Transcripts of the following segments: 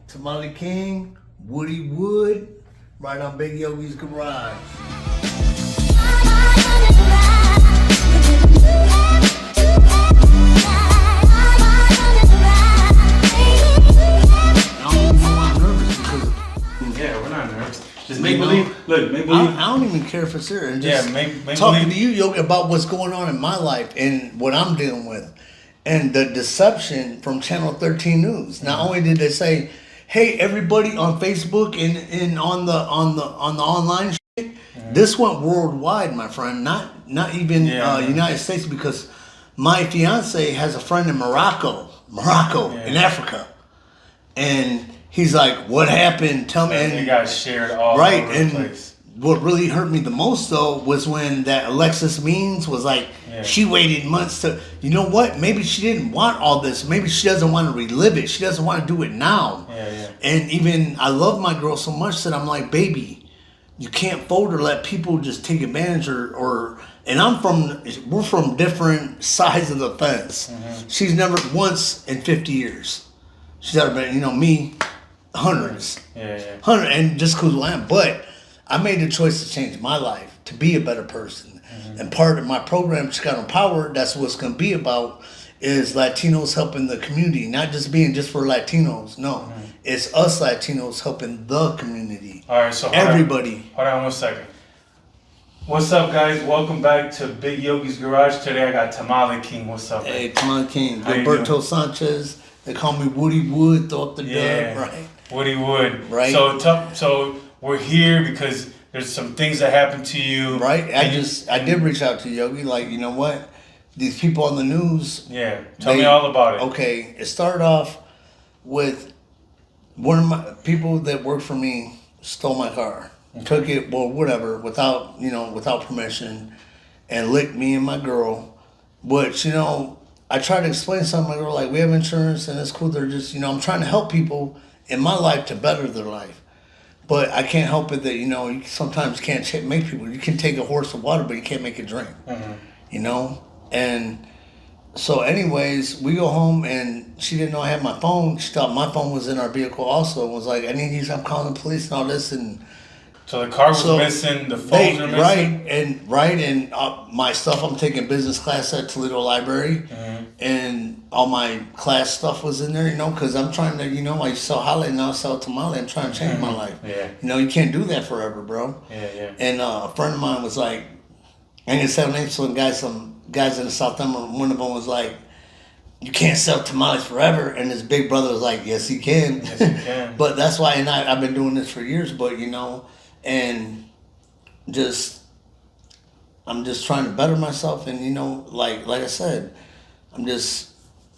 Tamale King, Woody Wood, right on Big Yogi'Z Garage. Yeah, we're not nervous. Just make believe. Look, make believe. I don't even care if it's serious. Just make talking believe. to you, Yogi, about what's going on in my life and what I'm dealing with, and the deception from Channel 13 News. Not only did they say, "Hey, everybody on Facebook and on the online shit," this went worldwide, my friend. Not even United States, because my fiance has a friend in Morocco, in Africa, and he's like, "What happened? Tell me." And it got shared all right, over and the place. what really hurt me the most though was when that Alexis Means was like, she waited months to, you know what? Maybe she didn't want all this. Maybe she doesn't want to relive it. She doesn't want to do it now. And even I love my girl so much that I'm like, baby, you can't fold or let people just take advantage or. And we're from different sides of the fence. She's never once in 50 years. She's never been, me, hundreds. Hundred, and just because I am. But I made the choice to change my life, to be a better person. And part of my program, Chicano Power, that's what it's going to be about, is Latinos helping the community. Not just being just for Latinos. No. It's us Latinos helping the community. All right, so everybody. Hold on 1 second. What's up, guys? Welcome back to Big Yogi'Z Garage. Today I got Tamale King. What's up? Hey, Tamale King. Gilbert Sanchez. They call me Woody Wood. Throw up the dub, right? Woody Wood. Right. So we're here because there's some things that happened to you. Right. I did reach out to Yogi. Like, you know what? These people on the news. Yeah. Tell me all about it. Okay. It started off with one of my people that worked for me stole my car. Took it, whatever, without permission, and licked me and my girl. Which, I try to explain something to my girl, like, we have insurance and it's cool. They're just, I'm trying to help people in my life to better their life. But I can't help it that, you sometimes can't make people. You can take a horse of water, but you can't make it drink. And so anyways, we go home and she didn't know I had my phone. She thought my phone was in our vehicle also. And was like, I need these, I'm calling the police and all this. And so the car was missing, the phones were missing? And my stuff, I'm taking business class at Toledo Library, and all my class stuff was in there, because I'm trying to, I sell Holly and now I sell Tamale. I'm trying to change my life. You can't do that forever, bro. And a friend of mine was like, I ain't gonna say names, some guys in the South End, one of them was like, you can't sell tamales forever. And his big brother was like, yes, he can. Yes, he can. But that's why, and I've been doing this for years, but, and I'm just trying to better myself. And, like I said, I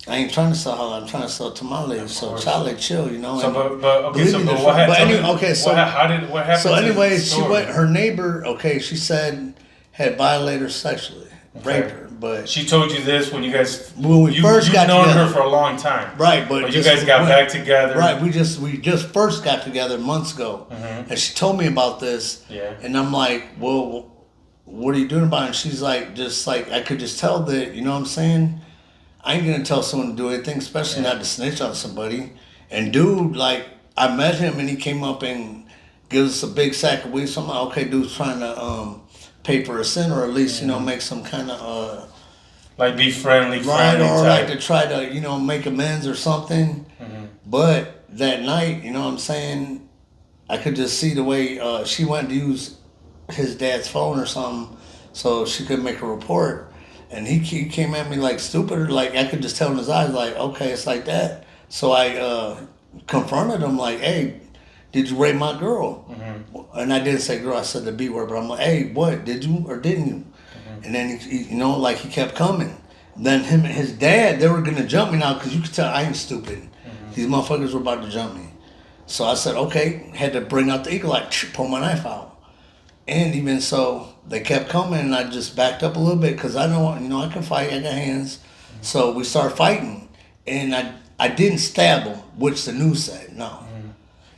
ain't trying to sell halal, I'm trying to sell tamales. So Charlie, chill, So, what happened? What happened? So anyways, her neighbor, she said, had violated her sexually, raped her. But she told you this when you guys first got known together. her for a long time, right? But you guys got back together, right? We just first got together months ago, and she told me about this, and I'm like, well, what are you doing about it? And she's like, just like I could just tell that, you know what I'm saying? I ain't gonna tell someone to do anything, especially not to snitch on somebody. And dude, like, I met him and he came up and gives us a big sack of weed. So I'm like, okay, dude's trying to pay for a sin, or at least make some kind of like be friendly, right, or type. like to try to make amends or something. But that night, you know what I'm saying, I could just see the way she went to use his dad's phone or something so she could make a report, and he came at me like stupid, or like I could just tell in his eyes, like, okay, it's like that. So I confronted him like, hey, did you rape my girl? And I didn't say girl, I said the B word, but I'm like, hey, what, did you or didn't you? And then he kept coming. Then him and his dad, they were gonna jump me now, because you could tell I ain't stupid. These motherfuckers were about to jump me. So I said, okay, had to bring out the eagle eye, pull my knife out. And even so, they kept coming, and I just backed up a little bit, because I know, I can fight, I got hands. So we started fighting, and I didn't stab him, which the news said, no.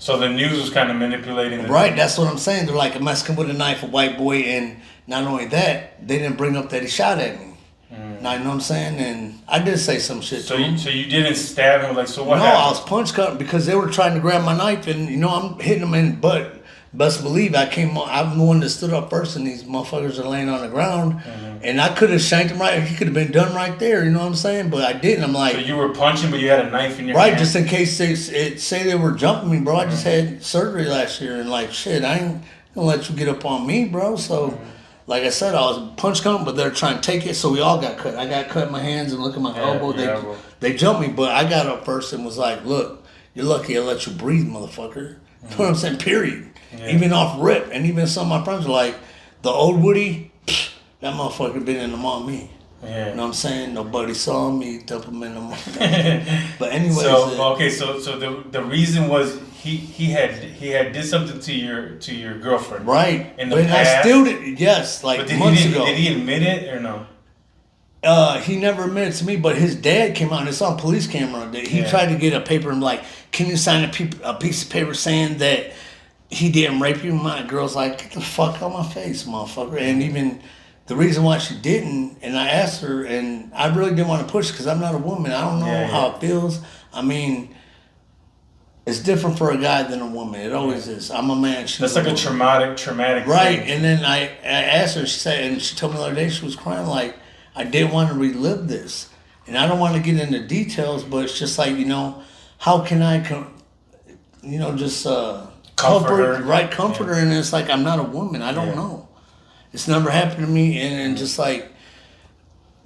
So the news was kind of manipulating the right, that's what I'm saying. They're like, a Mexican with a knife, a white boy, and not only that, they didn't bring up that he shot at me. Now, you know what I'm saying? And I did say some shit to him. So you didn't stab him? Like, so what No, happened? I was punch cutting because they were trying to grab my knife, and, you know, I'm hitting them in the butt. Best believe I'm the one that stood up first, and these motherfuckers are laying on the ground. And I could have shanked him right. He could have been done right there, you know what I'm saying? But I didn't. I'm like... So you were punching, but you had a knife in your hand? Right, just in case they say they were jumping me, bro. I just had surgery last year, and like, shit, I ain't gonna let you get up on me, bro. So... Like I said, I was punch cutting, but they're trying to take it, so we all got cut. I got cut in my hands and look at my elbow. They jumped me, but I got up first and was like, look, you're lucky I let you breathe, motherfucker. You know what I'm saying? Period. Yeah. Even off rip. And even some of my friends were like, the old Woody, that motherfucker been in the mall me. Yeah. You know what I'm saying? Nobody saw me dump him in the mall. But anyways. So the reason was he had did something to your girlfriend. Right. In the past. I still did, yes, like but months ago. Did he admit it or no? He never admitted to me, but his dad came out and it's on police camera that he tried to get a paper and like, can you sign a piece of paper saying that he didn't rape you? My girl's like, get the fuck out my face, motherfucker. And even the reason why she didn't, and I asked her, and I really didn't want to push because I'm not a woman. I don't know how it feels. I mean, it's different for a guy than a woman. It always is. I'm a man. That's like a traumatic right. thing. And then I asked her, she said, and she told me the other day she was crying like, I didn't want to relive this. And I don't want to get into details, but it's just like, you know, how can I, just comfort her. Right, comfort her. And it's like, I'm not a woman. I don't know. It's never happened to me. And just like,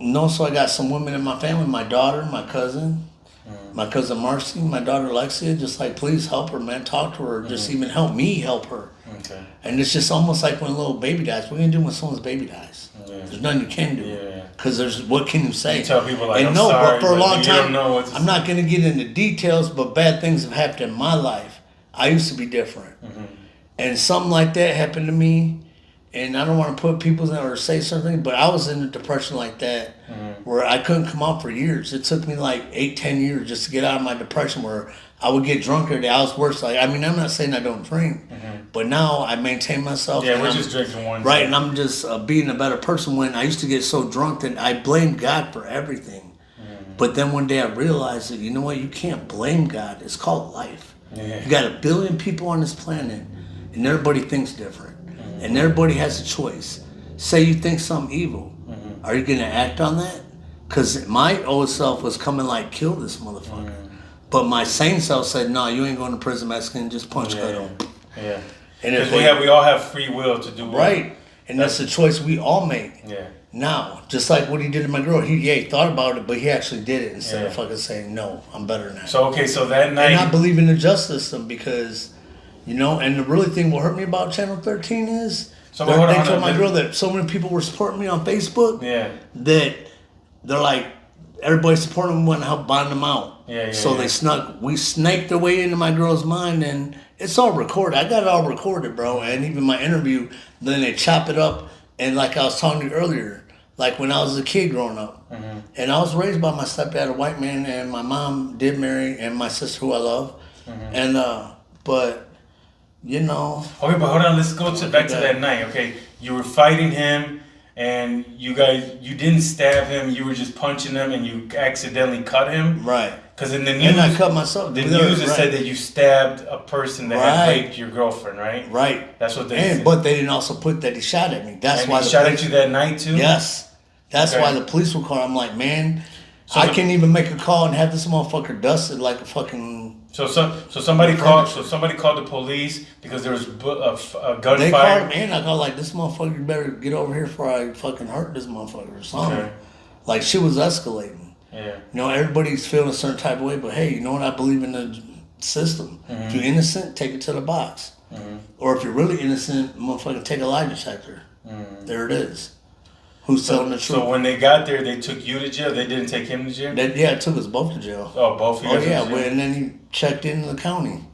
so I got some women in my family, my daughter, my cousin, my cousin Marcy, my daughter Alexia, just like, please help her, man. Talk to her. Just even help me help her. Okay. And it's just almost like when a little baby dies. What are you going to do when someone's baby dies? There's nothing you can do. Because what can you say? You tell people like, and sorry, but for a long time, I'm not going to get into details, but bad things have happened in my life. I used to be different. And something like that happened to me. And I don't want to put people in or say something, but I was in a depression like that where I couldn't come out for years. It took me like 8-10 years just to get out of my depression where I would get drunk every day. I was worse. Like, I mean, I'm not saying I don't drink, but now I maintain myself. Yeah, we're just drinking one. Right, and I'm just being a better person. When I used to get so drunk that I blamed God for everything. But then one day I realized that, you know what, you can't blame God. It's called life. You got 1 billion people on this planet, and everybody thinks different. And everybody has a choice. Say you think something evil. Are you going to act on that? Because my old self was coming like, kill this motherfucker. But my sane self said, no, you ain't going to prison, Mexican, just punch cut him. Yeah. Because we all have free will to do right. And that's the choice we all make. Yeah. Now, just like what he did to my girl, he thought about it, but he actually did it instead of fucking saying, no, I'm better than that. So that night... And I believe in the justice system because... You know, and the really thing what hurt me about Channel 13 is they told my girl that so many people were supporting me on Facebook that they're like, everybody supporting them went to help bond them out. So we snaked their way into my girl's mind, and it's all recorded. I got it all recorded, bro. And even my interview, then they chop it up. And like I was telling you earlier, like when I was a kid growing up, and I was raised by my stepdad, a white man, and my mom did marry, and my sister, who I love. And, but... You know. Okay, but hold on. Let's go back to that night. Okay, you were fighting him, and you didn't stab him. You were just punching him, and you accidentally cut him. Right. Because in the news, and I cut myself. The news said that you stabbed a person that had raped your girlfriend. Right. Right. That's what they said. But they didn't also put that he shot at me. That's why he shot at you that night too. Yes. That's why the police were called. I'm like, man, I can't even make a call and have this motherfucker dusted like a fucking. So somebody called the police because there was a gunfire. They called me and I called like, this motherfucker, you better get over here before I fucking hurt this motherfucker or something. Okay. Like shit was escalating. Yeah. You know, everybody's feeling a certain type of way, but hey, you know what? I believe in the system. If you're innocent, take it to the box. Or if you're really innocent, motherfucker, take a lie detector. There it is. Who's telling the truth? So when they got there, they took you to jail? They didn't take him to jail? It took us both to jail. Oh, both of you? Oh, yeah, and then he checked into the county.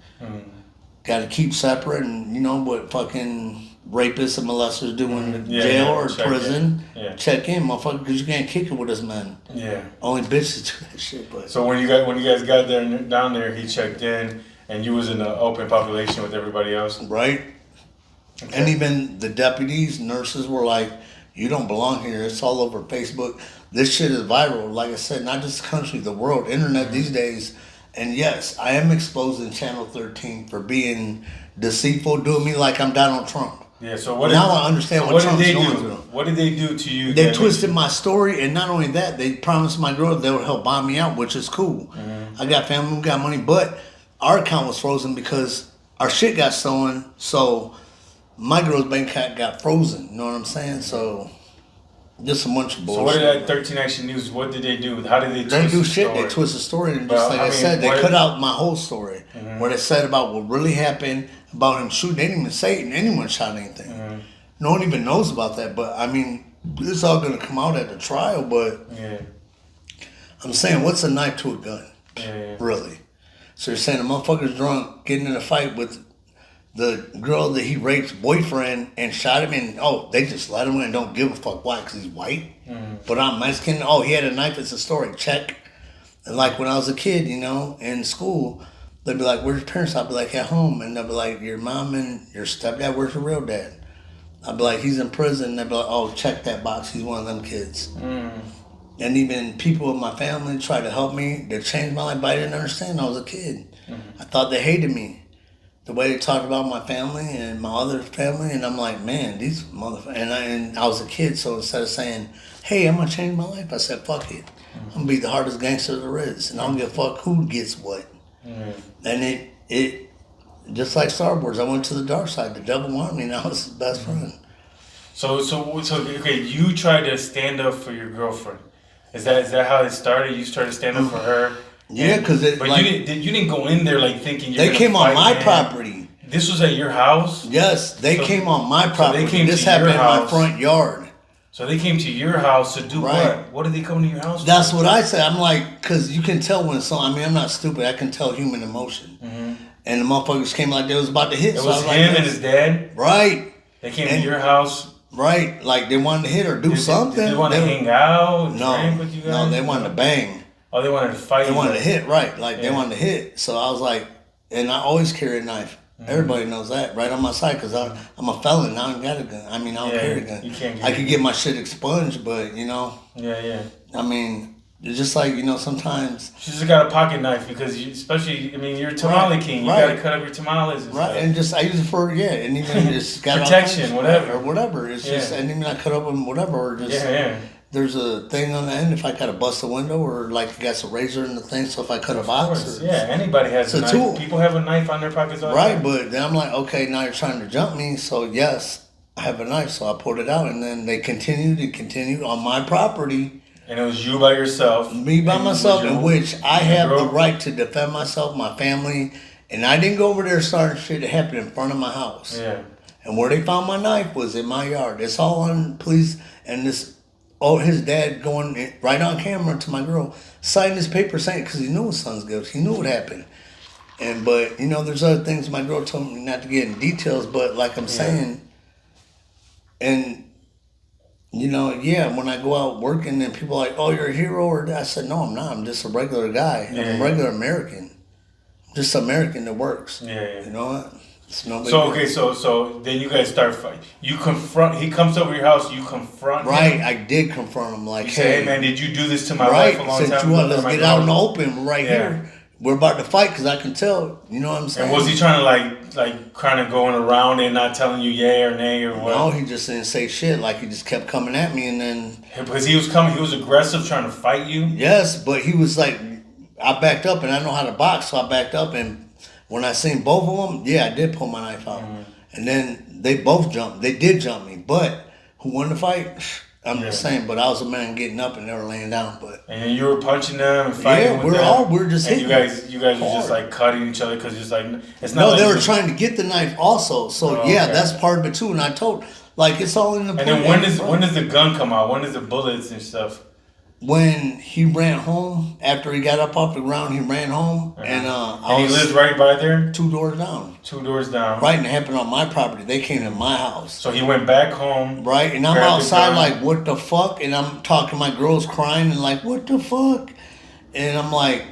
Got to keep separate, and you know what fucking rapists and molesters do in jail or prison. Check in, motherfucker, because you can't kick it with us, man. Yeah. Only bitches do that shit, but... So when you guys got down there, he checked in, and you was in the open population with everybody else? Right. Okay. And even the deputies, nurses were like... You don't belong here. It's all over Facebook. This shit is viral. Like I said, not just the country, the world, internet these days. And yes, I am exposing Channel 13 for being deceitful, doing me like I'm Donald Trump. Yeah, so I understand what Trump's going through. What did they do to you? They twisted my story, and not only that, they promised my girl they would help buy me out, which is cool. I got family, we got money, but our account was frozen because our shit got stolen. So my girl's bank account got frozen. You know what I'm saying? So just a bunch of bullshit. So what did that 13 Action News? What did they do? How did they twist They do the shit. story? They twist the story, and just like I said, they cut out my whole story. Where they said about what really happened, about him shooting. They didn't even say anyone shot anything. No one even knows about that. But I mean, it's all gonna come out at the trial. But I'm saying, what's a knife to a gun? Really? So you're saying the motherfucker's drunk, getting in a fight with the girl that he raped's boyfriend and shot him, and they just let him in and don't give a fuck. Why? Because he's white? But I'm Mexican. Oh, he had a knife. It's a story. Check. And like when I was a kid, in school, they'd be like, where's your parents? I'd be like, at home. And they'd be like, your mom and your stepdad, where's your real dad? I'd be like, he's in prison. They'd be like, oh, check that box. He's one of them kids. And even people in my family tried to help me. They changed my life, but I didn't understand. I was a kid. I thought they hated me. The way they talked about my family and my other family, and I'm like, man, these motherfuckers. And I was a kid, so instead of saying, hey, I'm going to change my life, I said, fuck it. I'm going to be the hardest gangster there is, and I don't give a fuck who gets what. And it just like Star Wars, I went to the dark side. The devil wanted me, and I was his best friend. So okay, you tried to stand up for your girlfriend. Is that how it started? You started to stand up for her? Yeah, because you didn't go in there like thinking they came on my property. This was at your house? Yes, they came on my property. So this happened in my front yard. So they came to your house to do what? What did they come to your house for? That's what I said. I'm like, because you can tell when I'm not stupid. I can tell human emotion. And the motherfuckers came like they was about to hit. It was him and his dad? Right. They came to your house? Right. Like they wanted to hit or do something. Did they want to hang out? Drink with you guys? No, they wanted to bang. Oh, they wanted to fight? They wanted to hit, right. Like they wanted to hit. So I was like, and I always carry a knife. Everybody knows that, right on my side, because I'm a felon. I don't got a gun. I mean, I don't carry a gun. You can't I could get my shit expunged, but, I mean, it's just like, sometimes. She just got a pocket knife because, you're a Tamale King. You got to cut up your tamales and stuff. And just, I use it for, and even just got protection, whatever. Or whatever. It's just, and even I cut up them, whatever, or just. There's a thing on the end if I got to bust a window, or like I got some razor in the thing, so if I cut a box. Anybody has a knife. Tool. People have a knife on their pockets all the time. Right, but then I'm like, okay, now you're trying to jump me, so yes, I have a knife, so I pulled it out, and then they continued on my property. And it was you by yourself. Me by myself, in which I have the right to defend myself, my family, and I didn't go over there starting shit that happened in front of my house. Yeah. And where they found my knife was in my yard. It's all on police, and his dad going right on camera to my girl, signing his paper saying, because he knew his son's guilty. He knew what happened. But, there's other things my girl told me not to get in details, but like I'm saying, and, when I go out working and people are like, oh, you're a hero, or I said, no, I'm not. I'm just a regular guy. I'm a regular American. I'm just an American that works. You know what? So then you guys start fighting. You confront. He comes over your house. You confront him. Right, I did confront him. Like, you say, hey man, did you do this to my wife a long time ago? Let's get out in the open. We're here. We're about to fight because I can tell. You know what I'm saying? And was he trying to kind of going around and not telling you yay or nay or what? No, he just didn't say shit. Like he just kept coming at me, and then because he was aggressive, trying to fight you. Yes, but he was like, I backed up, and I know how to box, so I backed up and. When I seen both of them, I did pull my knife out. And then they both jumped. They did jump me. But who won the fight? I'm just saying. But I was a man getting up and they were laying down. But and you were punching them and fighting with them. We're just hitting. You guys were just like cutting each other because it's like it's not. No, they were trying to get the knife also. So that's part of it too. And I told it's all in the. And then when does the gun come out? When does the bullets and stuff? When he ran home, after he got up off the ground, he ran home, and he lives right by there? 2 doors down. 2 doors down. Right, and it happened on my property. They came to my house. So he went back home. Right, and I'm outside like, what the fuck? And I'm talking, my girl's crying, and like, what the fuck? And I'm like,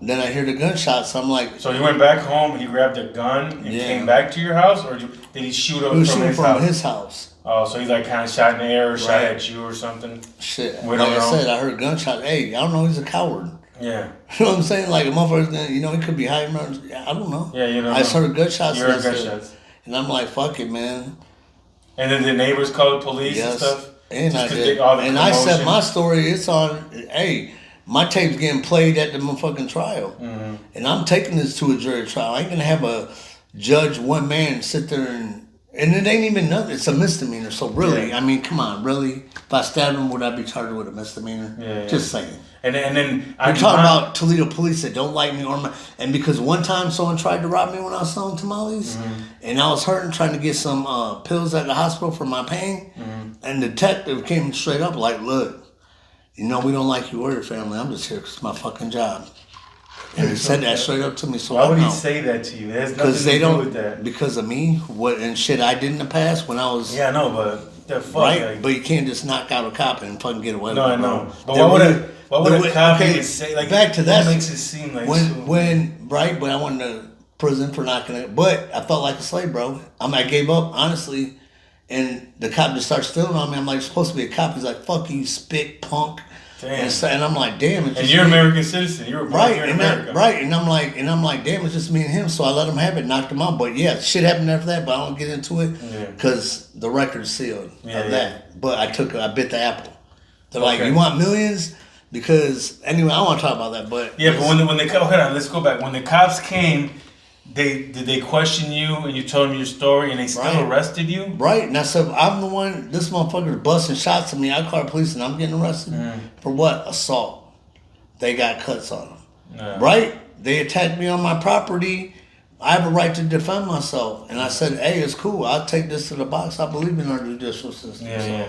then I hear the gunshots, so I'm like... So he went back home, he grabbed a gun, and came back to your house, or did he shoot up from his house? He was shooting from his house. Oh, so he's like kind of shot in the air or shot Right. at you or something? Shit. We Like don't I know. said, I heard gunshots. Hey, I don't know. He's a coward. Yeah. You know what I'm saying? Like a motherfucker, you know, he could be hiding around. I don't know. Yeah, you don't I just know. heard gunshots. You heard gunshots. And I'm like, fuck it, man. And then the neighbors called the police and Yes. stuff? And I Just 'cause did. all the And I said commotion. my story. It's on. Hey, my tape's getting played at the motherfucking trial, Mm-hmm. and I'm taking this to a jury trial. I ain't gonna have a judge, one man, sit there and it ain't even nothing. It's a misdemeanor. So really, Yeah. I mean, come on, really? If I stabbed him, would I be charged with a misdemeanor? Yeah. Just saying. And then I'm talking about Toledo police that don't like me and because one time someone tried to rob me when I was selling tamales, and I was hurting trying to get some pills at the hospital for my pain, and the detective came straight up like, look, you know we don't like you or your family. I'm just here 'cause it's my fucking job. And he said that straight up to me. So why would I he know. say that to you? It has nothing Because to they do don't, with that. because of me, what and shit I did in the past when I was Yeah, I know, but the fuck. right. Like, But you can't just knock out a cop and fucking get away no, with I it. know. But They really- what would a cop okay, even say? Like, back to what that. makes it seem like when right when I went to prison for knocking it, but I felt like a slave, bro. I gave up honestly, and the cop just starts stealing on me. I'm like, you're supposed to be a cop. He's like, fuck you, spit punk. Damn. And I'm like, damn. It's And just you're me. American citizen. You're born Right, here in and America. right, and I'm like, damn, it's just me and him. So I let him have it, knocked him out. But yeah, shit happened after that. But I don't get into it Yeah. because the record's sealed Yeah, of yeah. that. But I bit the apple. They're like, Okay. you want millions? Because anyway, I don't want to talk about that. But Yeah, but when they hold on, let's go back. When the cops came, did they question you and you told them your story and they still Right. arrested you? Right, and I said, I'm the one, this motherfucker's busting shots at me. I call the police and I'm getting arrested. For what? Assault. They got cuts on them. Yeah. Right? They attacked me on my property. I have a right to defend myself. And I said, hey, it's cool. I'll take this to the box. I believe in our judicial system. Yeah, so, yeah.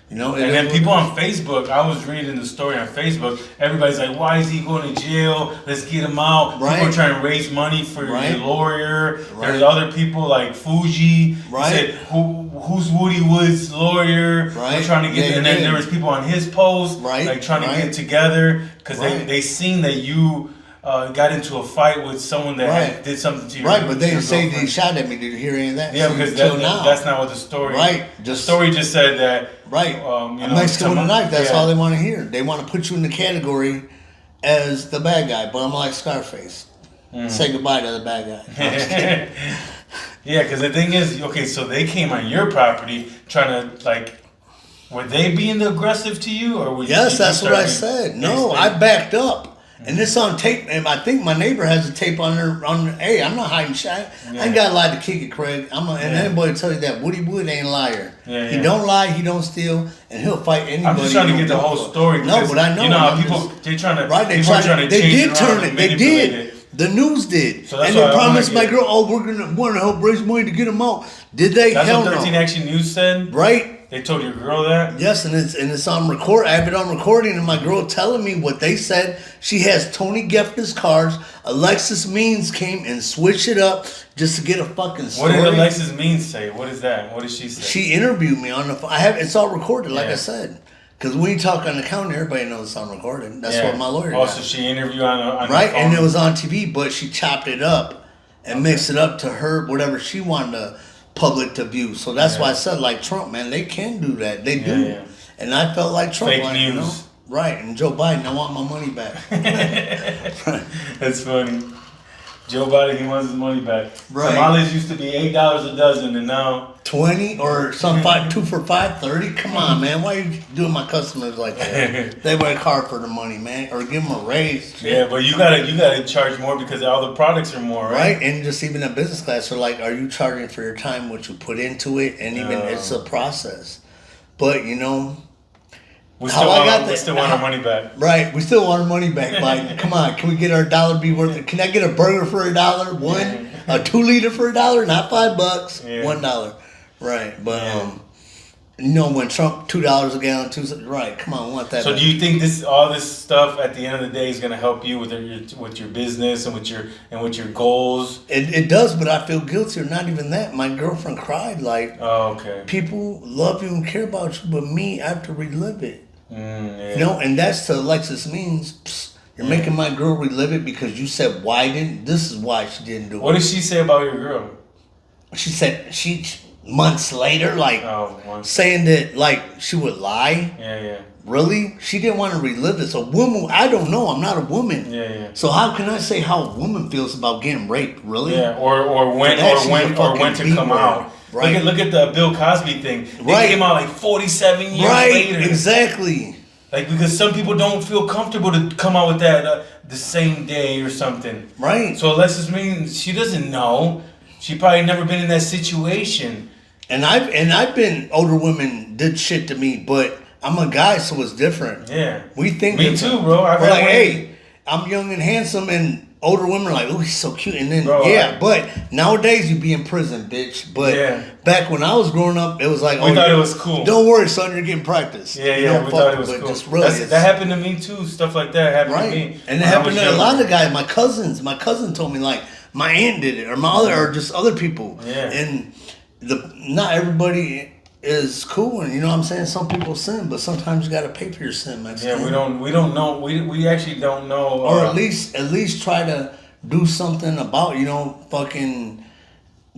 you know, And then people on Facebook, I was reading the story on Facebook. Everybody's like, "Why is he going to jail? Let's get him out." Right. People are trying to raise money for Right. your lawyer. Right. There's other people like Fuji. Right. He said, "Who's Woody Wood's lawyer?" Right. We're trying to get, Yeah, and then yeah. there was people on his post, Right. like trying to Right. get together because Right. they seen that you got into a fight with someone that Right. did something to you. Right, but they didn't say that girlfriend. he shot at me. Did you hear any of that? Yeah, See, because till now. that's not what the story. Right. The story just said that. Right. You A know, Mexican with a knife, that's yeah. all they want to hear. They want to put you in the category as the bad guy, but I'm like Scarface. Say goodbye to the bad guy. No, I'm just kidding. Yeah, because the thing is, okay, so they came on your property trying to, like, were they being aggressive to you? Or were Yes, you that's what I starting- said. No, I backed up. And this on tape, and I think my neighbor has a tape on there. Hey, I'm not hiding shit. I ain't got to lie to kick it, Craig. And anybody tell you that Woody Wood ain't a liar. Yeah, He yeah. don't lie, he don't steal, and he'll fight anybody. I'm just trying to he get the don't whole go for. story. No, because, but I know. You know how I'm people, just- they're trying to, Right, they people are tried. trying to They change did it turn around it. and They manipulate did. it. The news did. So that's And why they I promised wanna my get- girl, oh, we're gonna help raise money to get him out. Did they? That's Hell what 13 no. Action News said? Right. They told your girl that? Yes, and it's on record. I have it on recording, and my girl telling me what they said. She has Tony Gefter's cars. Alexis Means came and switched it up just to get a fucking story. What did Alexis Means say? What is that? What did she say? She interviewed me on the phone. I have it's all recorded, like Yeah. I said. Because when you talk on the counter, everybody knows it's on recording. That's Yeah. what my lawyer Oh, got. so she interviewed on Right, the phone. and it was on TV, but she chopped it up and mixed it up to her whatever she wanted the public to view. So that's why I said, like Trump, man, they can do that. They do. yeah. And I felt like Trump, Fake like, news. you know? Right, and Joe Biden, I want my money back. That's funny. Joe Biden, he wants his money back. Right. Tamales used to be $8 a dozen, and now 20 or some 2 for $5.30. Come on, man. Why are you doing my customers like that? They work hard for the money, man, or give them a raise. yeah, but you gotta charge more because all the products are more, right? Right, and just even in business class, they're like, "Are you charging for your time, what you put into it?" And even it's a process. But you know, We How still I want, got we that- still want how- our money back. right? We still want our money back. Like, come on, can we get our dollar be worth it? Can I get a burger for $1? One, a 2 liter for $1, not $5, Yeah. $1. Right, but Yeah. you know when Trump $2 a gallon, right? Come on, we want that. So back. do you think all this stuff at the end of the day is gonna help you with your business and with your goals? It does, but I feel guilty or not even that. My girlfriend cried like. Oh, okay. People love you and care about you, but me, I have to relive it. Yeah. You know, and that's to Alexis Means. Psst, you're making my girl relive it because you said why didn't. This is why she didn't do What it. did she say about your girl? She said she months later, like saying that like she would lie. Yeah. Really? She didn't want to relive this. A woman, I don't know. I'm not a woman. Yeah. So how can I say how a woman feels about getting raped? Really? Yeah. Or when to come out. Right. Look at the Bill Cosby thing. It came out like 47 years later. Exactly. Like, because some people don't feel comfortable to come out with that the same day or something. Right. So unless this means she doesn't know. She probably never been in that situation. And I've been, older women did shit to me, but I'm a guy, so it's different. Yeah. We think me too, bro. We're like, hey, I'm young and handsome, and older women are like, oh, he's so cute. And then, but nowadays you be in prison, bitch. But back when I was growing up, it was like, we thought it was cool. Don't worry, son, you're getting practice. Yeah, we thought it was cool. Just really that happened to me too. Stuff like that happened to me. And it happened to a lot of guys. My cousins. My cousin told me, like, my aunt did it, or my other, or just other people. Yeah. And not everybody is cool, and you know what I'm saying. Some people sin, but sometimes you got to pay for your sin, man. Yeah, we don't know. We actually don't know. Or at least try to do something about, fucking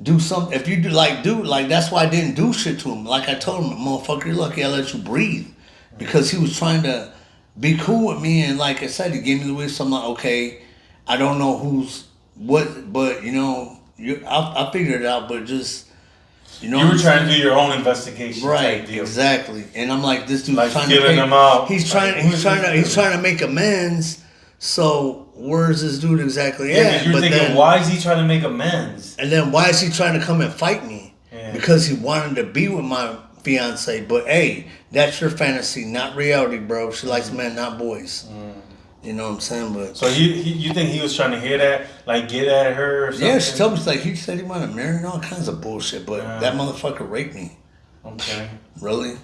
do something. If you do like that's why I didn't do shit to him. Like I told him, motherfucker, you're lucky I let you breathe, because he was trying to be cool with me, and like I said, he gave me the way. So I'm like, okay, I don't know who's what, but I figured it out, but just. You were trying to do your own investigation, right? Exactly, and I'm like, this dude's like trying to pay them out. He's trying to make amends. So where's this dude exactly at? Yeah, you're thinking, why is he trying to make amends? And then why is he trying to come and fight me? Yeah. Because he wanted to be with my fiance. But hey, that's your fantasy, not reality, bro. She likes men, not boys. You know what I'm saying? But so you think he was trying to hear that, like get at her or something? Yeah, she told me, like, he said he wanted to marry and all kinds of bullshit, but that motherfucker raped me. Okay. Really?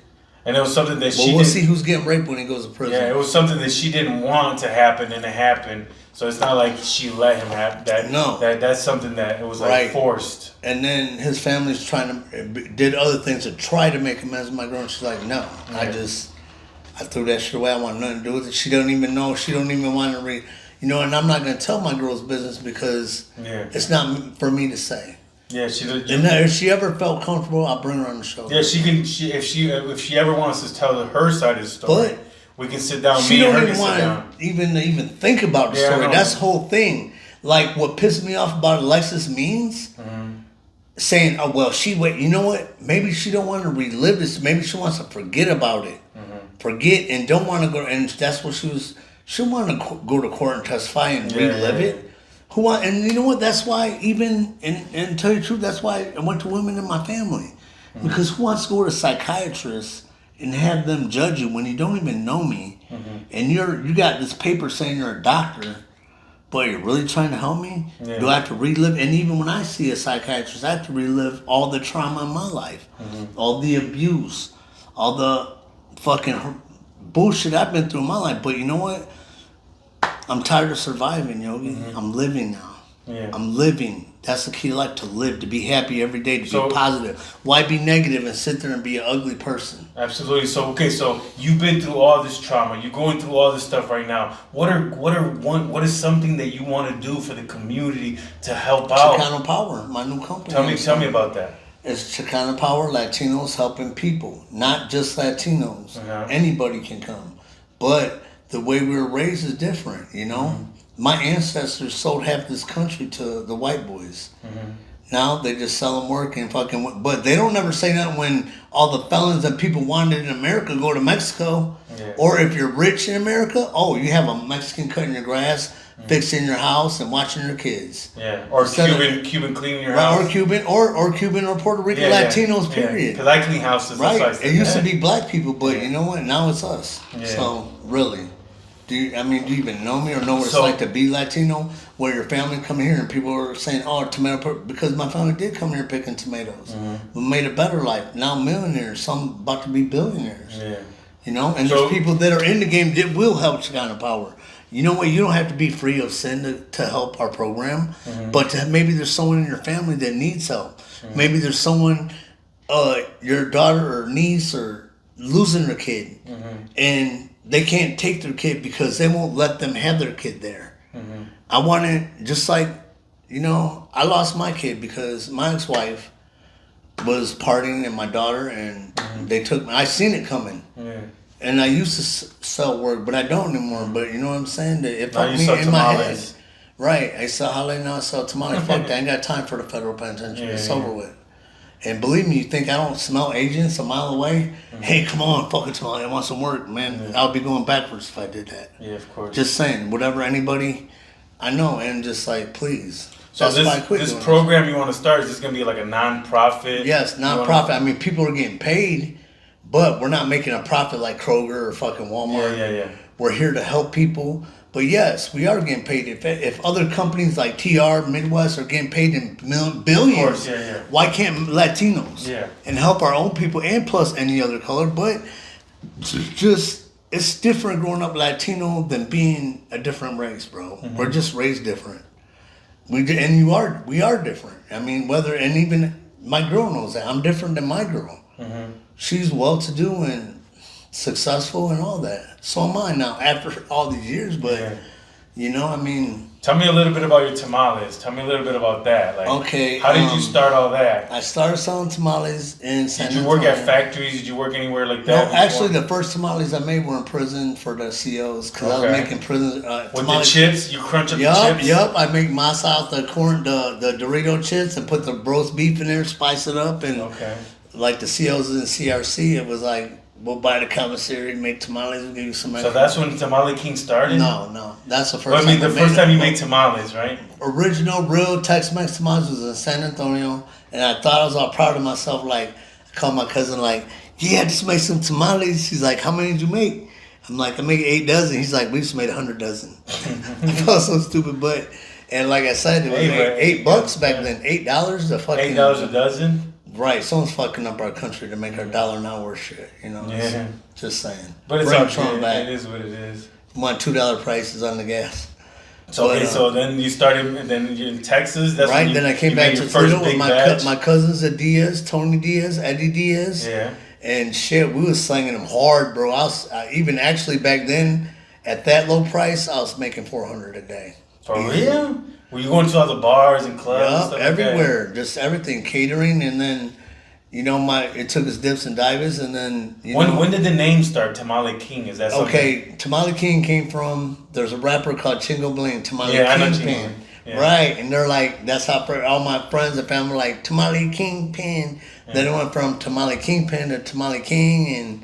And it was something that we'll see who's getting raped when he goes to prison. Yeah, it was something that she didn't want to happen, and it happened. So it's not like she let him have that. No. That's something that it was like forced. And then his family's did other things to try to make amends with my girl, and she's like, no, I threw that shit away. I want nothing to do with it. She don't even know. She don't even want to read. And I'm not going to tell my girl's business because it's not for me to say. Yeah, and if she ever felt comfortable, I'll bring her on the show. Yeah, she can. If she ever wants to tell her side of the story, but we can sit down. She don't even want to even think about the story. That's the whole thing. Like, what pissed me off about Alexis Means, saying, "Oh well, you know what? Maybe she don't want to relive this. Maybe she wants to forget about it." Forget and don't want to go, and that's what she wanted to go to court and testify and relive it. And you know what? That's why and tell you the truth, that's why I went to women in my family, because who wants to go to a psychiatrist and have them judge you when you don't even know me, and you got this paper saying you're a doctor, but you're really trying to help me? Do I have to relive? And even when I see a psychiatrist, I have to relive all the trauma in my life, all the abuse, all the fucking bullshit I've been through in my life. But you know what? I'm tired of surviving, Yogi. I'm living now. Yeah. I'm living. That's the key to life, to live, to be happy every day, to be positive. Why be negative and sit there and be an ugly person? Absolutely. So you've been through all this trauma. You're going through all this stuff right now. What is something that you want to do for the community to help out? Chicano Power, my new company. Tell me about that. It's Chicano Power, Latinos helping people, not just Latinos. Anybody can come. But the way we were raised is different, My ancestors sold half this country to the white boys. Now they just sell them work and fucking... But they don't never say that when all the felons and people wanted in America go to Mexico. Yeah. Or if you're rich in America, you have a Mexican cutting your grass, fixing your house, and watching your kids. Yeah, or Cuban cleaning your house. Or Cuban or Puerto Rican Latinos, period. Because I clean houses. Right. It used to be black people, but you know what? Now it's us. Yeah. So, really. Do you even know me or know what it's like to be Latino? Where your family come here and people are saying, tomato, because my family did come here picking tomatoes. We made a better life. Now millionaires, some about to be billionaires. Yeah. And there's people that are in the game that will help Chicano Power. You know what? You don't have to be free of sin to help our program, but maybe there's someone in your family that needs help. Maybe there's someone, your daughter or niece or losing their kid, and they can't take their kid because they won't let them have their kid there. I want to, just like, I lost my kid because my ex-wife, was partying and my daughter, and they took me. I seen it coming. Yeah. And I used to sell work, but I don't anymore. But you know what I'm saying? It fucked me in my head. Right. I sell holiday, now I sell tamales. Fuck that. I ain't got time for the federal penitentiary. Yeah, it's over with. And believe me, you think I don't smell agents a mile away? Hey, come on, fucking tamale. I want some work, man. I'll be going backwards if I did that. Yeah, of course. Just saying, whatever anybody I know, and just like, please. So this program you want to start, is this going to be like a non-profit? Yes, non-profit. I mean, people are getting paid, but we're not making a profit like Kroger or fucking Walmart. Yeah. We're here to help people. But yes, we are getting paid. If other companies like TR, Midwest are getting paid in billions, of course, why can't Latinos and help our own people and plus any other color? But just it's different growing up Latino than being a different race, bro. Mm-hmm. We're just raised different. We are different. I mean, and even my girl knows that I'm different than my girl. Mm-hmm. She's well-to-do and successful and all that. So am I now after all these years, but you know, I mean. Tell me a little bit about your tamales. Tell me a little bit about that. Like, okay. How did you start all that? I started selling tamales in San Antonio. Did you work at factories? Did you work anywhere like that? No, before? Actually, the first tamales I made were in prison for the COs because I was making prison tamales. With the chips, you crunch up the chips. Yep. I make masa out the corn, the Dorito chips, and put the roast beef in there, spice it up, and like the COs in CRC, it was like. We'll buy the commissary, make tamales, we'll give you some extra. So that's when Tamale King started? No. That's the first time. The first time you made tamales, right? Original, real Tex-Mex tamales was in San Antonio. And I thought I was all proud of myself. Like, I called my cousin, like, I just made some tamales. He's like, how many did you make? I'm like, I made 8 dozen. He's like, we just made 100 dozen. I felt so stupid, but, and like I said, it was $8 back then. $8 the fucking. $8 a dozen? Right, someone's fucking up our country to make our dollar an hour shit, you know. Yeah. Just saying. But it's all Trump back. It is what it is. Want $2 prices on the gas. So so then you started, and then you're in Texas. That's right. Then I came back to Toledo with my cousins, Diaz, Tony Diaz, Eddie Diaz. Yeah. And shit, we was slinging them hard, bro. I even actually back then at that low price, I was making $400 a day. For real? Were you going to all the bars and clubs? Yeah, and stuff everywhere. Like just everything, catering, and then, you know, it took us dips and dives, and then, when did the name start, Tamale King? Is that something? Okay, Tamale King came from, there's a rapper called Chingo Bling, Tamale Kingpin. Yeah. Right, and they're like, that's how all my friends and family were like, Tamale Kingpin. Yeah. Then it went from Tamale Kingpin to Tamale King, and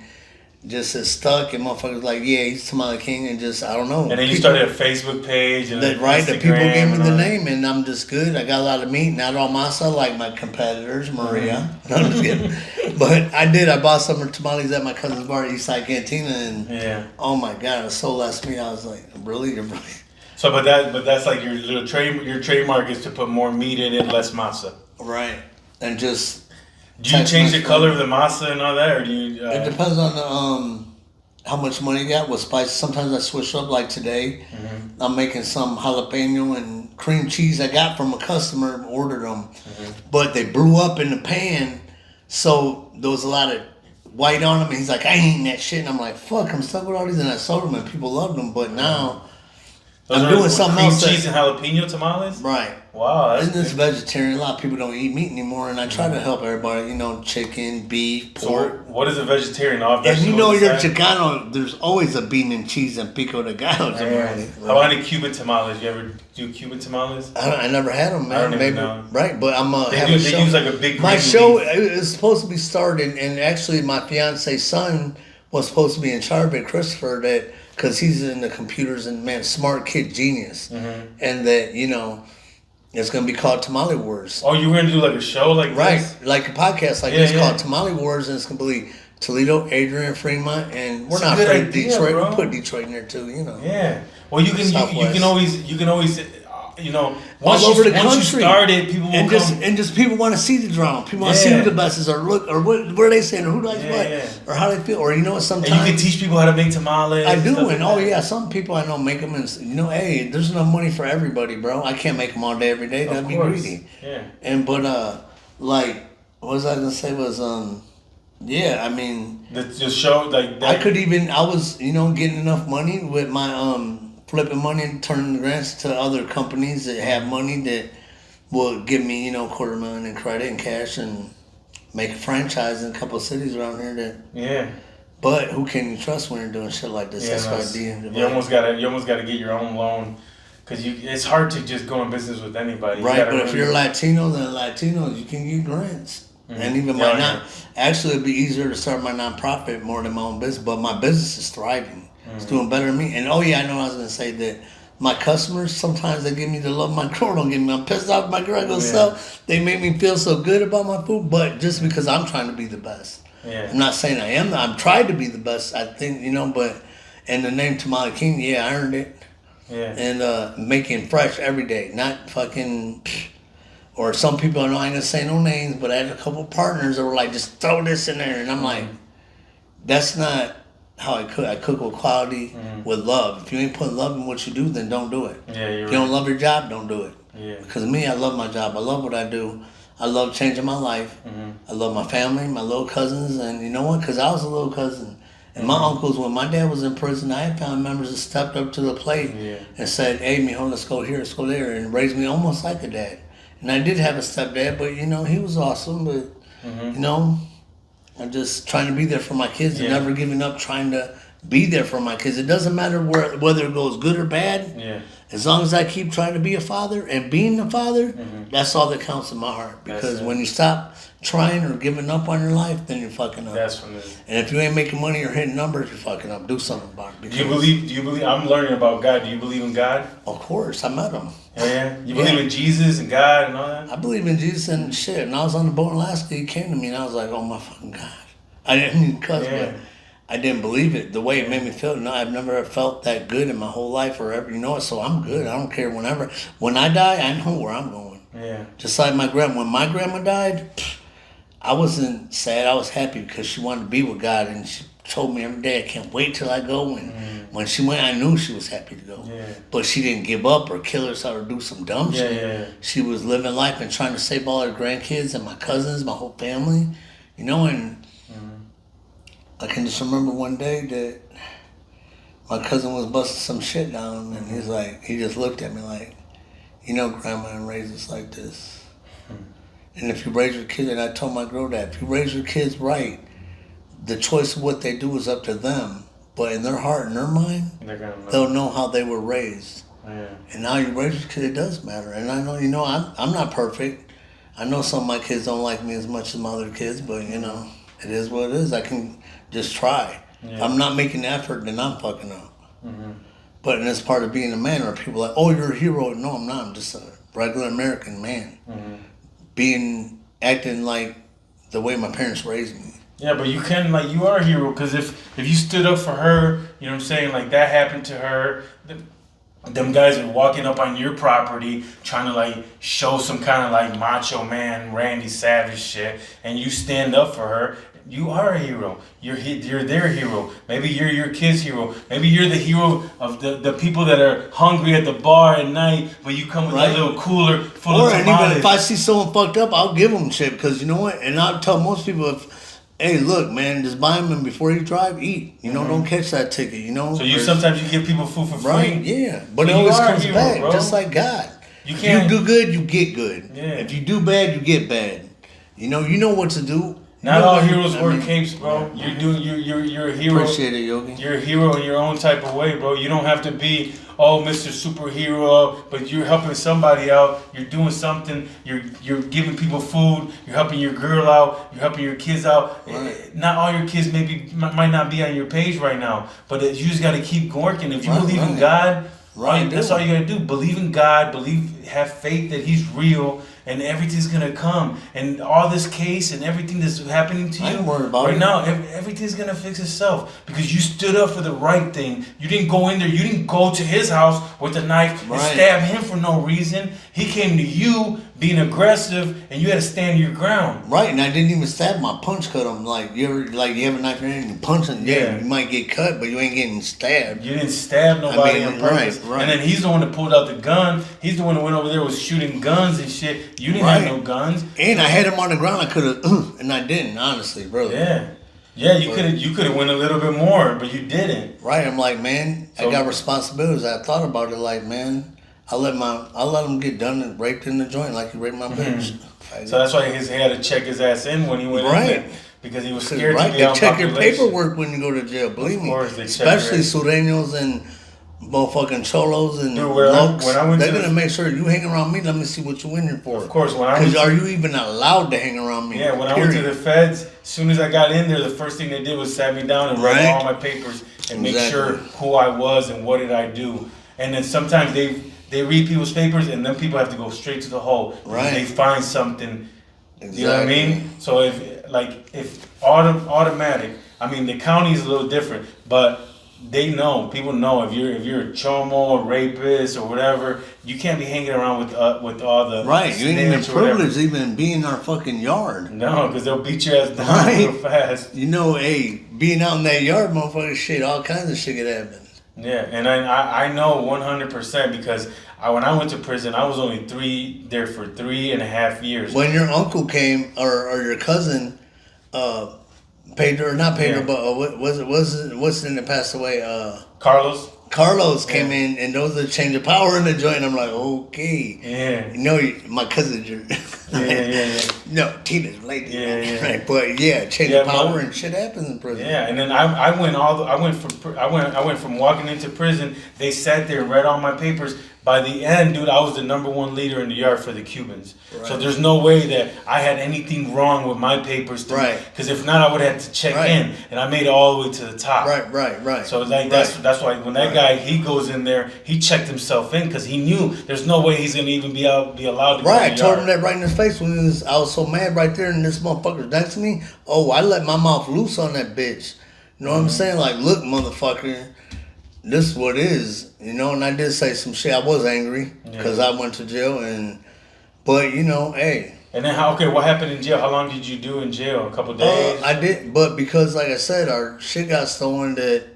just is stuck, and motherfuckers like, he's Tamale King, and just, I don't know. And then you started a Facebook page. And the people gave me the name, and I'm just good. I got a lot of meat, not all masa like my competitors, Maria. No, I'm just kidding. But I bought some tamales at my cousin's bar at Eastside Cantina, and oh my God, it's so less meat. I was like, really? You're really? So, but that's like your trademark is to put more meat in it, less masa. Right, and just. Do you change the color of the masa and all that, or do you? It depends on how much money you got, what spices. Sometimes I switch up. Like today, I'm making some jalapeno and cream cheese I got from a customer, ordered them, but they blew up in the pan, so there was a lot of white on them. And he's like, I ain't eating that shit, and I'm like, fuck, I'm stuck with all these, and I sold them, and people loved them. But now I'm doing something else. Cream cheese and jalapeno tamales. Right. Wow, that's this vegetarian. A lot of people don't eat meat anymore, and I try to help everybody. You know, chicken, beef, pork. So what is a vegetarian? If you know you're Chicano, there's always a bean and cheese and pico de gallo. Right. How about the Cuban tamales? You ever do Cuban tamales? I never had them, man. I don't even know. Right, but I'm they use like a big. My show is supposed to be started, and actually, my fiance's son was supposed to be in charge of it, Christopher, that because he's in the computers and man, smart kid, genius, and that it's gonna be called Tamale Wars. Oh, you were gonna do like a show like this? Like a podcast like this called Tamale Wars, and it's gonna be Toledo, Adrian, Fremont, and we're not afraid of Detroit. Bro. We put Detroit in there too, Yeah. Well, you can always. Once all over the country. Once you start it, people will come. And just people want to see the drama. People want to see who the best is, or look, or what are they saying, or who likes what, or how they feel, or sometimes. And you can teach people how to make tamales. I do, and some people I know make them, and hey, there's enough money for everybody, bro. I can't make them all day, every day. That'd be greedy. Yeah. And like, what was I gonna say was I mean, the show like that. I was getting enough money with my flipping money and turning the grants to other companies that have money that will give me $250,000 in credit and cash and make a franchise in a couple of cities around here. That Yeah. But who can you trust when you're doing shit like this? Yeah, That's why you almost gotta get your own loan, because it's hard to just go in business with anybody. Right, but if you're Latino, then Latinos, you can get grants. Mm-hmm. And even actually, it'd be easier to start my nonprofit more than my own business. But my business is thriving. Mm-hmm. It's doing better than me. And I know I was gonna say that my customers sometimes they give me the love my girl don't give me. I'm pissed off at my girl. I go sell. They make me feel so good about my food, but just because I'm trying to be the best. Yeah. I'm not saying I am. I'm trying to be the best. I think but in the name Tamale King, I earned it. Yeah. And making fresh every day, not fucking. Or some people, I know I ain't gonna say no names, but I had a couple partners that were like, just throw this in there, and I'm like, that's not how I cook. I cook with quality, with love. If you ain't putting love in what you do, then don't do it. Yeah, if you don't love your job, don't do it. Yeah. Because me, I love my job. I love what I do. I love changing my life. Mm-hmm. I love my family, my little cousins, and you know what? Because I was a little cousin. And my uncles, when my dad was in prison, I had family members that stepped up to the plate and said, hey, mijo, let's go here, let's go there, and raised me almost like a dad. And I did have a stepdad, but, he was awesome. But, I'm just trying to be there for my kids and never giving up trying to be there for my kids. It doesn't matter whether it goes good or bad. Yeah. As long as I keep trying to be a father and being a father, that's all that counts in my heart. Because when you stop trying or giving up on your life, then you're fucking up. That's when and if you ain't making money or hitting numbers, you're fucking up. Do something about it. Do you believe? I'm learning about God. Do you believe in God? Of course, I met him. Yeah. You believe in Jesus and God and all that? I believe in Jesus and shit. And I was on the boat in Alaska. He came to me and I was like, oh my fucking God. I didn't even cuss, but I didn't believe it. The way it made me feel. No, I've never felt that good in my whole life or ever. So I'm good. I don't care whenever. When I die, I know where I'm going. Yeah. Just like my grandma. When my grandma died, I wasn't sad. I was happy because she wanted to be with God. And she told me every day, I can't wait till I go. And when she went, I knew she was happy to go. Yeah. But she didn't give up or kill herself or do some dumb shit. Yeah. She was living life and trying to save all her grandkids and my cousins, my whole family. And I can just remember one day that my cousin was busting some shit down, and he just looked at me like, Grandma didn't raise us like this. And if you raise your kids, and I told my girl that, if you raise your kids right, the choice of what they do is up to them. But in their heart and their mind, they'll know how they were raised. Yeah. And how you raise your kids, it does matter. And I know, I'm not perfect. I know some of my kids don't like me as much as my other kids, but, it is what it is. I can just try. Yeah. If I'm not making the effort, then I'm fucking up. Mm-hmm. But it's part of being a man, where people are like, oh, you're a hero. No, I'm not. I'm just a regular American man. Mm-hmm. Acting like the way my parents raised me. Yeah, but you are a hero, because if you stood up for her, you know what I'm saying, like that happened to her, them guys are walking up on your property trying to show some kind of macho man, Randy Savage shit, and you stand up for her. You are a hero. You're their hero. Maybe you're your kid's hero. Maybe you're the hero of the people that are hungry at the bar at night, but you come with a little cooler full of tamales. Or even if I see someone fucked up, I'll give them shit, because you know what? And I'll tell most people, hey, look, man, just buy them, and before you drive, eat. Don't catch that ticket, So sometimes you give people food for free? Right, yeah. But it always comes back, bro. Just like God. You do good, you get good. Yeah. If you do bad, you get bad. You know what to do. Not all heroes wear capes, bro. You're a hero. Appreciate it, Yogi. You're a hero in your own type of way, bro. You don't have to be, Mr. Superhero, but you're helping somebody out. You're doing something. You're giving people food. You're helping your girl out. You're helping your kids out. Right. Not all your kids might not be on your page right now, but you just got to keep working. If you believe in God, that's all you got to do. Believe in God. Have faith that He's real. And everything's gonna come, and all this case and everything that's happening to you right now, everything's gonna fix itself, because you stood up for the right thing. You didn't go in there. You didn't go to his house with a knife and stab him for no reason. He came to you being aggressive, and you had to stand your ground. Right, and I didn't even stab him. I punch cut him. You have a knife in your hand and you punch him. Yeah, you might get cut, but you ain't getting stabbed. You didn't stab nobody on purpose. Right. And then he's the one that pulled out the gun. He's the one that went over there was shooting guns and shit. You didn't have no guns. And I had him on the ground. I could have, and I didn't, honestly, brother. Yeah. Yeah, you could have went a little bit more, but you didn't. Right, I'm like, man, I got responsibilities. I thought about it man, I let him get done and raped in the joint like he raped my bitch. So that's why he had to check his ass in when he went in there. Because he was scared to be they out check your population. paperwork when you go to jail. Believe me, Of course, especially Sureños and motherfucking cholos and locks. They're gonna make sure you hang around me. Let me see what you in here for. Of course, because are you even allowed to hang around me? Yeah, when I went to the feds, as soon as I got in there, the first thing they did was sat me down and read all my papers and make sure who I was and what did I do. And then sometimes they read people's papers and then people have to go straight to the hole. Right. They find something. Exactly. You know what I mean? So if automatic, I mean the county is a little different, but they know, people know if you're a chomo, a rapist, or whatever, you can't be hanging around with all the you ain't even privileged even being in our fucking yard. No, because they'll beat your ass down real fast. You know, being out in that yard, motherfucker, shit, all kinds of shit could happen. Yeah, and I know 100% because when I went to prison, I was only there for 3.5 years. When your uncle came, or your cousin, Pedro, not Pedro, but what's his name that passed away? Carlos came in, and there was a change of power in the joint. And I'm like, okay. Yeah. You know, my cousin's your... yeah. No, Tina's lady. Yeah. Right, but change of power and shit happens in prison. Yeah, and then I went from walking into prison. They sat there and read all my papers. By the end, dude, I was the #1 leader in the yard for the Cubans. Right. So there's no way that I had anything wrong with my papers. Because if not, I would have had to check in, and I made it all the way to the top. Right. So that's why when that guy, he goes in there, he checked himself in because he knew there's no way he's gonna even be allowed to. Right, I told him that right in his face when I was so mad right there, and this motherfucker next to me. Oh, I let my mouth loose on that bitch. You know what I'm saying? Like, look, motherfucker. This is what it is, and I did say some shit. I was angry because I went to jail, but hey. And then what happened in jail? How long did you do in jail? A couple days? I did, but because like I said, our shit got stolen, that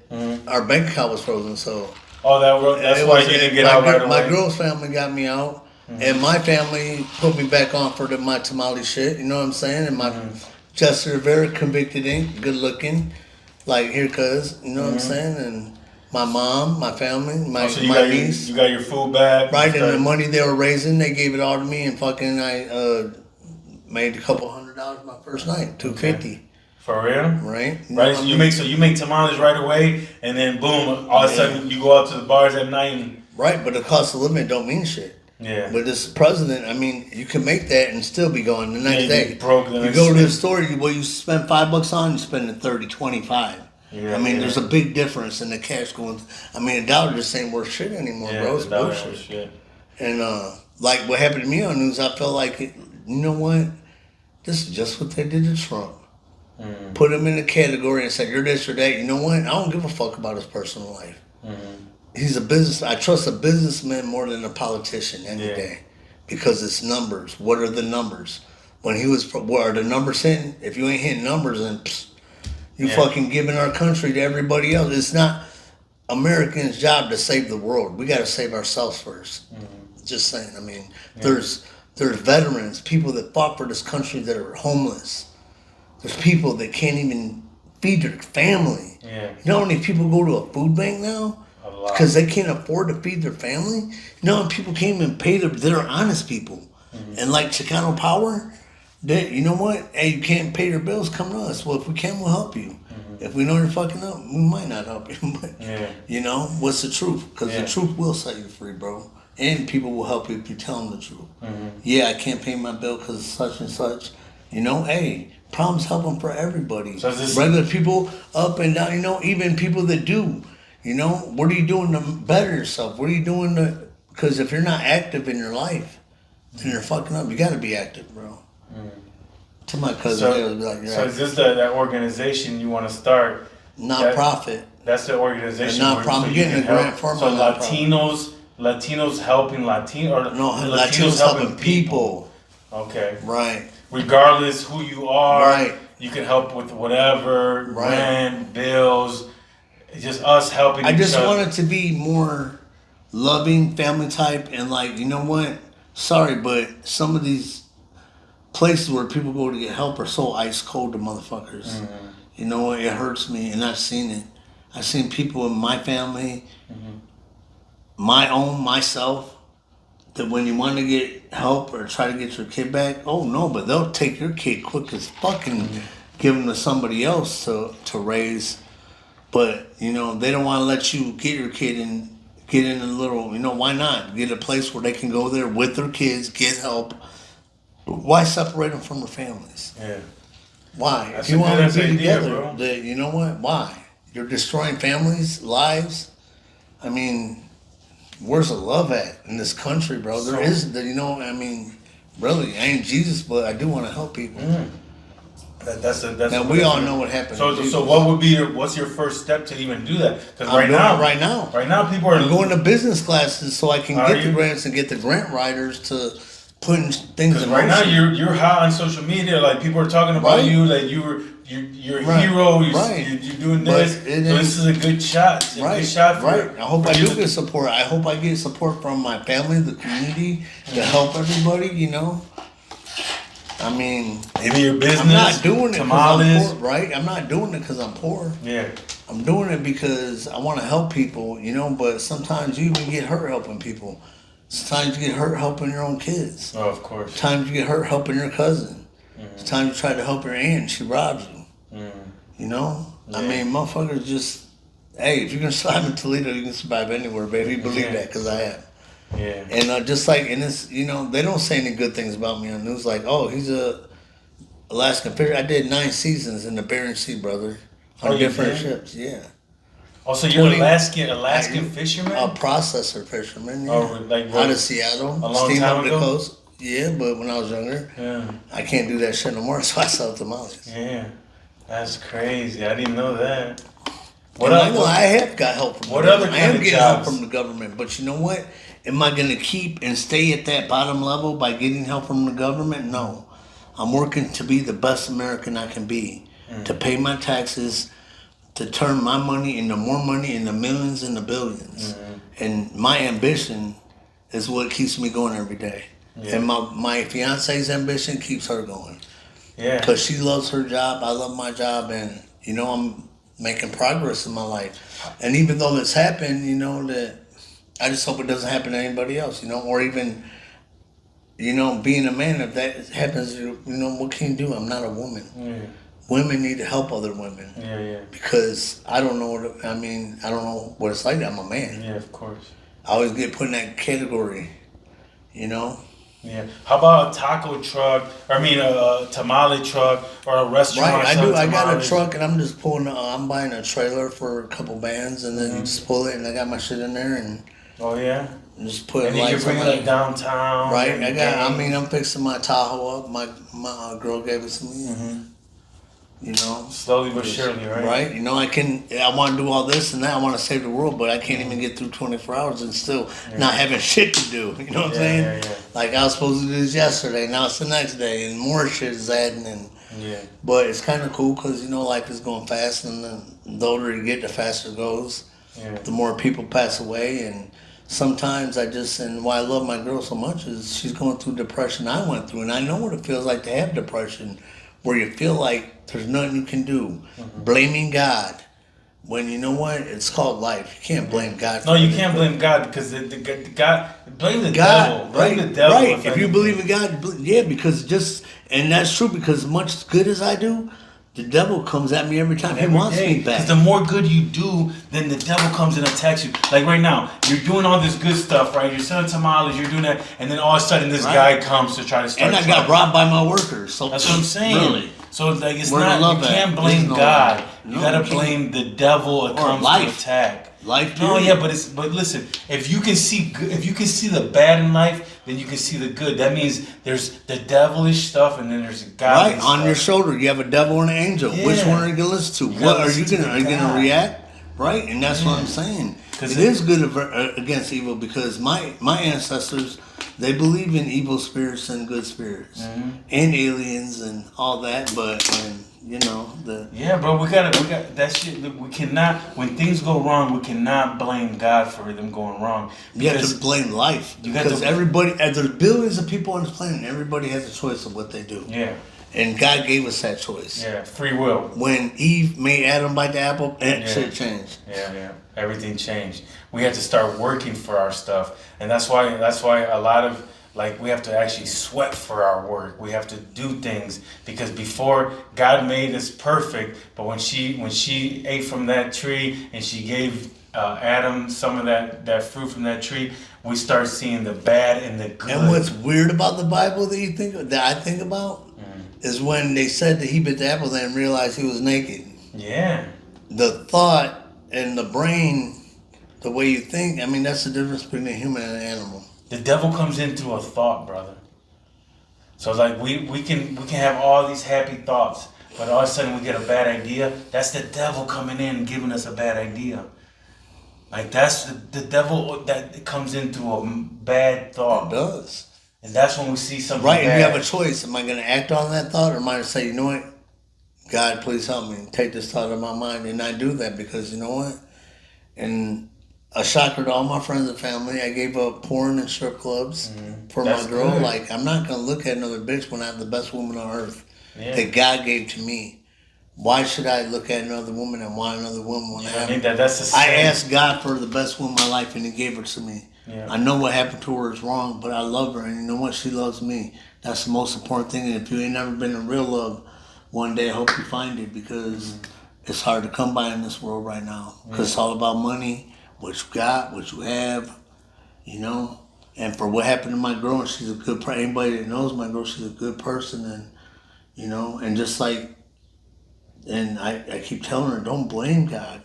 our bank account was frozen. So that's why you didn't get out right away. My girl's family got me out, and my family put me back on for my tamale shit. You know what I'm saying? And my Chester Rivera convicted ain't good looking, like here, cuz you know what I'm saying, and. My mom, my family, my niece. You got your food back. Right, and the money they were raising, they gave it all to me, and fucking I made a couple $100 my first night, $250. For real? Right. Right. So you make tamales right away, and then boom, all of a sudden you go out to the bars at night. And... Right, but the cost of living don't mean shit. Yeah. But this president, I mean, you can make that and still be going the next day. Broke you go to the store, you spend $5 on, you spend 30, 25. Yeah, I mean, there's a big difference in the cash going. I mean, a dollar just ain't worth shit anymore, bro. It's bullshit. Shit. And like what happened to me on news, I felt like, you know what? This is just what they did to Trump. Put him in a category and said, you're this or that. You know what? I don't give a fuck about his personal life. He's a business. I trust a businessman more than a politician any day, because it's numbers. What are the numbers? When he was, what are the numbers hitting? If you ain't hitting numbers, then. You fucking giving our country to everybody else. It's not Americans' job to save the world. We got to save ourselves first. Just saying. I mean, there's veterans, people that fought for this country that are homeless. There's people that can't even feed their family. Yeah. You know how many people go to a food bank now? A lot. Because they can't afford to feed their family. You know how many people can't even pay they're honest people. And like Chicano Power, you know what? Hey, you can't pay your bills, come to us. Well, if we can, we'll help you. If we know you're fucking up, we might not help you. But, what's the truth? Because the truth will set you free, bro. And people will help you if you tell them the truth. Yeah, I can't pay my bill because of such and such. Hey, problems happen for everybody. So regular people up and down, even people that do. What are you doing to better yourself? What are you doing to... Because if you're not active in your life, then you're fucking up. You got to be active, bro. To my cousin, so is this that organization you want to start? Non-profit. That's the organization. Non-profit. Getting a grant for so Latinos helping Latinos helping people. Okay. Right. Regardless who you are, right. You can help with whatever, rent, bills. It's just us helping. I just want it to be more loving, family type, and like, you know what? Sorry, but some of these places where people go to get help are so ice cold to motherfuckers. It hurts me, and I've seen it. I've seen people in my family, myself, that when you want to get help or try to get your kid back, oh no, but they'll take your kid quick as fuck and give them to somebody else to raise. But, you know, they don't want to let you get your kid and get in a little, you know, why not? Get a place where they can go there with their kids, get help. Why separate them from their families? Yeah. Why? That's if you want to be idea, together, then you know what? Why? You're destroying families, lives. I mean, where's the love at in this country, bro? There isn't, you know, I mean, really, I ain't Jesus, but I do want to help people. That's now we all know what happened. So what would be what's your first step to even do that? Because right now people are going to business classes so I can get the grants and get the grant writers to put things in motion. Right now you're hot on social media, like people are talking about you, like you're a hero, you're doing this. So this is a good shot. It's a good shot for I hope I do get support. I hope I get support from my family, the community, to help everybody. You know. I mean, maybe your business. I'm not doing it Tamales. because I'm poor, right? I'm not doing it because I'm poor. Yeah. I'm doing it because I want to help people, you know. But sometimes you even get hurt helping people. Sometimes you get hurt helping your own kids. Oh, of course. Sometimes you get hurt helping your cousin. Sometimes you try to help your aunt, she robs you. You know. Yeah. I mean, motherfuckers just. Hey, if you can survive in Toledo, you can survive anywhere, baby. Believe that, because I have. Yeah. And just like in this, you know, they don't say any good things about me on the news. Like, oh, he's a Alaskan fisher. I did 9 seasons in the Bering Sea, brother, on different ships. Yeah. Oh, so you're Alaskan fisherman? A processor fisherman. Yeah. Oh, like out of Seattle, steam up the coast. Yeah, but when I was younger, I can't do that shit no more. So I sell tamales. Yeah, that's crazy. I didn't know that. I have got help from the government. I am getting help from the government, but you know what? Am I going to keep and stay at that bottom level by getting help from the government? No. I'm working to be the best American I can be, to pay my taxes, to turn my money into more money in the millions and the billions. And my ambition is what keeps me going every day. Yeah. And my fiance's ambition keeps her going. Yeah. Because she loves her job, I love my job, and, you know, I'm making progress in my life. And even though this happened, you know, that I just hope it doesn't happen to anybody else, you know, or even, you know, being a man, if that happens, you know, what can you do? I'm not a woman. Yeah. Women need to help other women. Yeah. Because I don't know I don't know what it's like. I'm a man. Yeah, of course. I always get put in that category, you know? Yeah. How about a taco truck? A tamale truck or a restaurant? Right, I do. I got a truck and I'm just I'm buying a trailer for a couple bands and then you just pull it and I got my shit in there and. Oh yeah. Just put and then you're bringing it downtown. Right. I'm fixing my Tahoe up. My girl gave it to me. You know. Slowly but surely, right? Right. You know, I want to do all this and that. I want to save the world, but I can't even get through 24 hours and still not having shit to do. You know what I'm saying? Yeah. Like I was supposed to do this yesterday. Now it's the next day, and more shit is adding. But it's kind of cool because you know life is going fast, and the older you get, the faster it goes. Yeah. The more people pass away, and sometimes why I love my girl so much is she's going through depression I went through, and I know what it feels like to have depression, where you feel like there's nothing you can do, blaming God. When you know what, it's called life. You can't blame God. No, you can't blame God because God blame the devil. Blame the devil. Right. If you believe in God, because and that's true. Because much good as I do, the devil comes at me every time. He wants me back. Because the more good you do, then the devil comes and attacks you. Like right now, you're doing all this good stuff, right? You're selling tamales, you're doing that, and then all of a sudden this guy comes to try to start. And I got robbed by my workers. So that's what I'm saying. Really. So like you can't blame God. You gotta blame the devil. It comes to attack. Life. No, yeah, but listen. If you can see the bad in life, then you can see the good. That means there's the devilish stuff, and then there's the godly stuff. On your shoulder, you have a devil and an angel. Yeah. Which one are you gonna listen to? Are you gonna react? Right, and that's what I'm saying. It is good against evil because my ancestors, they believe in evil spirits and good spirits and aliens and all that, but you know bro, we got that shit. We cannot, when things go wrong, we cannot blame God for them going wrong. You have to blame life because everybody, there's billions of people on this planet, and everybody has a choice of what they do. Yeah. And God gave us that choice. Yeah, free will. When Eve made Adam bite the apple, shit changed. Yeah. Everything changed. We had to start working for our stuff. And that's why a lot of, like, we have to actually sweat for our work. We have to do things because before God made us perfect, but when she ate from that tree and she gave Adam some of that fruit from that tree, we start seeing the bad and the good. And what's weird about the Bible that I think about is when they said that he bit the apple and realized he was naked. Yeah. The thought and the brain, the way you think, I mean, that's the difference between a human and an animal. The devil comes in through a thought, brother. So like we can have all these happy thoughts, but all of a sudden we get a bad idea. That's the devil coming in and giving us a bad idea. Like that's the devil that comes into a bad thought. It does. And that's when we see something right, bad. And you have a choice. Am I going to act on that thought, or am I going to say, you know what, God, please help me take this thought out of my mind, and I do that because, you know what? And a shocker to all my friends and family, I gave up porn and strip clubs for my girl. Good. Like, I'm not going to look at another bitch when I have the best woman on earth that God gave to me. Why should I look at another woman and want another woman when I have that's I asked God for the best woman in my life, and he gave her to me. Yeah. I know what happened to her is wrong, but I love her, and you know what? She loves me. That's the most important thing. And if you ain't never been in real love, one day I hope you find it, because it's hard to come by in this world right now. Because it's all about money, what you got, what you have, you know. And for what happened to my girl, and she's a good person. Anybody that knows my girl, she's a good person, and you know, and just like, and I keep telling her, don't blame God.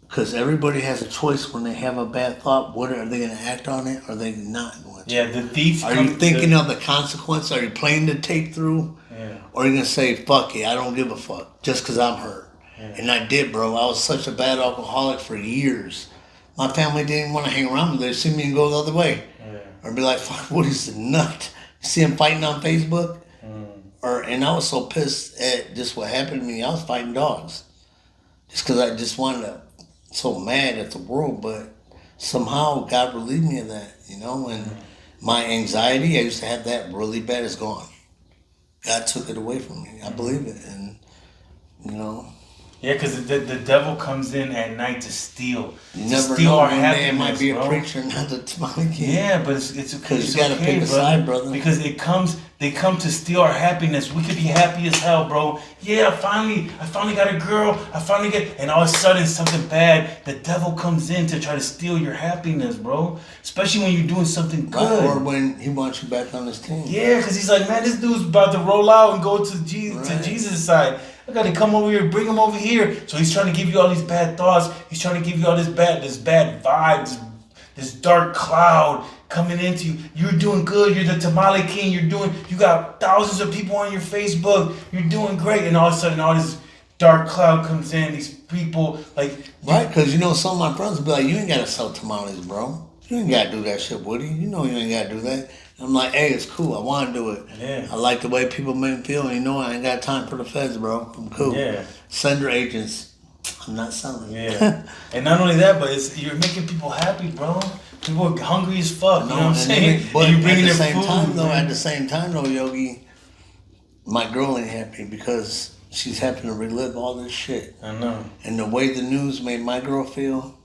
Because everybody has a choice when they have a bad thought. What are they going to act on it? Or are they not going to? Yeah, the thief. Are you thinking of the consequence? Are you playing the tape through? Yeah. Or are you going to say, fuck it, I don't give a fuck, just because I'm hurt? Yeah. And I did, bro. I was such a bad alcoholic for years. My family didn't want to hang around me. They'd see me and go the other way. Yeah. Or be like, fuck, what is the nut? You see him fighting on Facebook? And I was so pissed at just what happened to me. I was fighting dogs. Just because I just wanted to, so mad at the world, but somehow God relieved me of that, you know, and my anxiety, I used to have that really bad, is gone. God took it away from me. I believe it, and, you know. Yeah, because the devil comes in at night to steal. You never steal know, our one day it might be bro. a preacher, not the Tamale King. Yeah, but it's because you got to pick a side, brother. Because they come to steal our happiness. We could be happy as hell, bro. Yeah, I finally got a girl. And all of a sudden something bad. The devil comes in to try to steal your happiness, bro. Especially when you're doing something good. Or when he wants you back on his team. Yeah, because he's like, man, this dude's about to roll out and go to Jesus' side. I gotta come over here, bring him over here. So he's trying to give you all these bad thoughts. He's trying to give you all this bad vibes, this dark cloud coming into you. You're doing good. You're the Tamale King. You got thousands of people on your Facebook. You're doing great. And all of a sudden, all this dark cloud comes in. These people, like... Right, because, you know, some of my friends will be like, you ain't got to sell tamales, bro. You ain't got to do that shit, Woody. You know you ain't got to do that. I'm like, hey, it's cool. I want to do it. Yeah. I like the way people make me feel. And you know, I ain't got time for the feds, bro. I'm cool. Yeah. Sender agents. I'm not selling. Yeah. And not only that, but you're making people happy, bro. People are hungry as fuck. You know what I'm saying? But at the same time, though, Yogi, my girl ain't happy because she's having to relive all this shit. I know. And the way the news made my girl feel,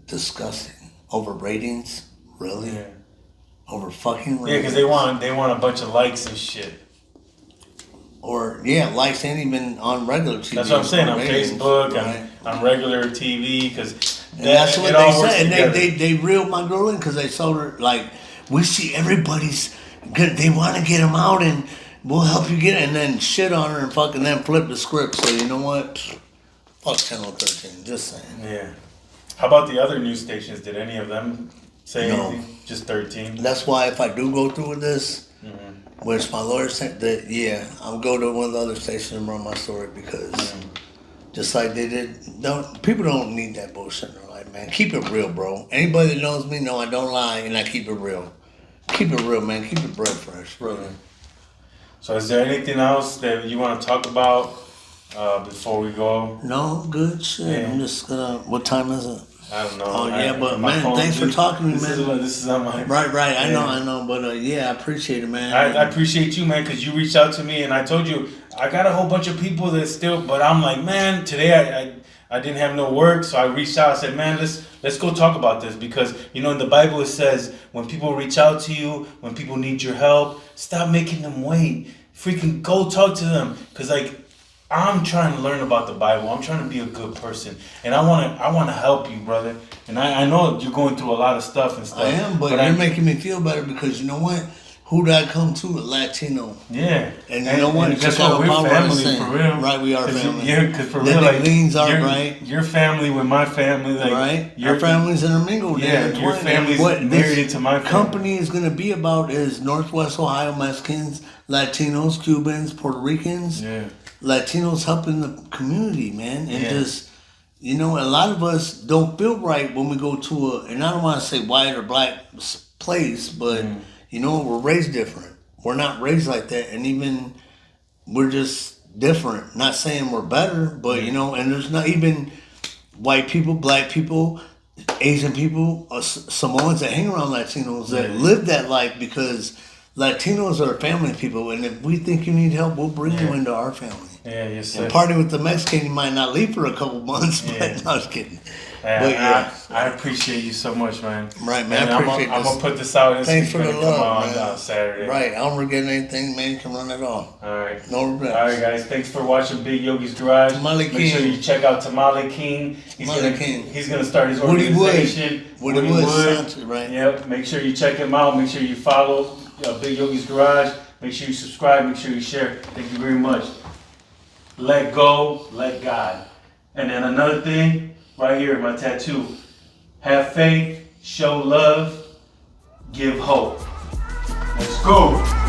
disgusting. Over ratings. Really? Yeah. Over fucking ratings. Yeah, because they want a bunch of likes and shit. Or likes ain't even on regular TV. That's what I'm saying. On Facebook, right? on regular TV, because that's what they said. And they reeled my girl in because they told her, like, we see everybody's good. They want to get them out and we'll help you get it. And then shit on her and fucking then flip the script. So you know what? Fuck Channel 13. Just saying. Yeah. How about the other news stations? Did any of them say anything? Just 13? That's why if I do go through with this, which my lawyer said that, I'll go to one of the other stations and run my story because just like they did, people don't need that bullshit in their life, man. Keep it real, bro. Anybody that knows me know I don't lie and I keep it real. Keep it real, man. Keep the bread fresh, really. So is there anything else that you want to talk about before we go? No, good shit. Yeah. I'm just gonna, what time is it? I don't know. Oh yeah, but man, thanks for talking to me, man. This is on my right. I know, but yeah, I appreciate it, man. I appreciate you, man, because you reached out to me, and I told you I got a whole bunch of people that still, but I'm like, man, today I didn't have no work, so I reached out. I said, man, let's go talk about this, because you know in the Bible it says when people reach out to you, when people need your help, stop making them wait. Freaking go talk to them, because like I'm trying to learn about the Bible. I'm trying to be a good person, and I want to help you, brother. And I know you're going through a lot of stuff and stuff. I am, but you're making me feel better, because you know what? Who did I come to? A Latino. Yeah. And you know what? Guess what? We're family, for real. Right, we are family. Yeah, because for real, like, right? Your family with my family, like, right? Your family's intermingled. Yeah, your family's married into my family. Company is going to be about is Northwest Ohio Mexicans, Latinos, Cubans, Puerto Ricans. Yeah. Latinos helping the community, man, and just, you know, a lot of us don't feel right when we go to and I don't want to say white or black place, but you know, we're raised different. We're not raised like that, and even we're just different. Not saying we're better, but you know, and there's not even white people, black people, Asian people, Samoans that hang around Latinos that live that life, because Latinos are family people, and if we think you need help, we'll bring you into our family. Yeah, yes, sir. And party with the Mexican, you might not leave for a couple months, but no, I was kidding. But I appreciate you so much, man. Right, man. And I'm gonna put this out. Thanks for the love, man. On Saturday. Right, I don't regret anything, man. You can run it all. All right. No regrets. All right, guys. Thanks for watching Big Yogi'Z Garage. Tamale King. Make sure you check out Tamale King. He's gonna start his organization. Woody Sanchez, right? Yep. Make sure you check him out. Make sure you follow Big Yogi'Z Garage. Make sure you subscribe. Make sure you share. Thank you very much. Let go, let God. And then another thing, right here, my tattoo. Have faith, show love, give hope. Let's go.